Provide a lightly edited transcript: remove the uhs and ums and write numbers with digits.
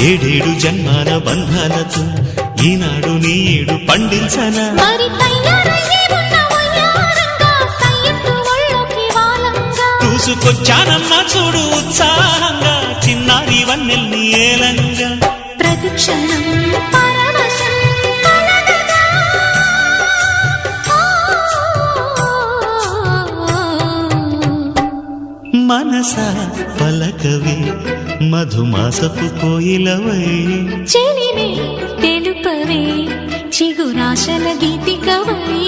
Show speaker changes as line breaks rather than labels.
ఏడేడు జన్మాల బంధాలతో ఈనాడు నీడు పండించనా
మరి తయారయ్యే ఉన్న వయ్యారంగా సయ్యత్తు ఒళ్ళోకి వాలంగా
చూసుకొచ్చానమ్మా చూడు ఉత్సాహంగా చిన్నారి వన్నెల్ని ఏలంగా
ప్రతిక్షణం పరవశం కలగగా
మనసా పలకవే మధుమాసపు కోయిలవై
చెలిమే తెలుపవే చిగురాశల గీతికవై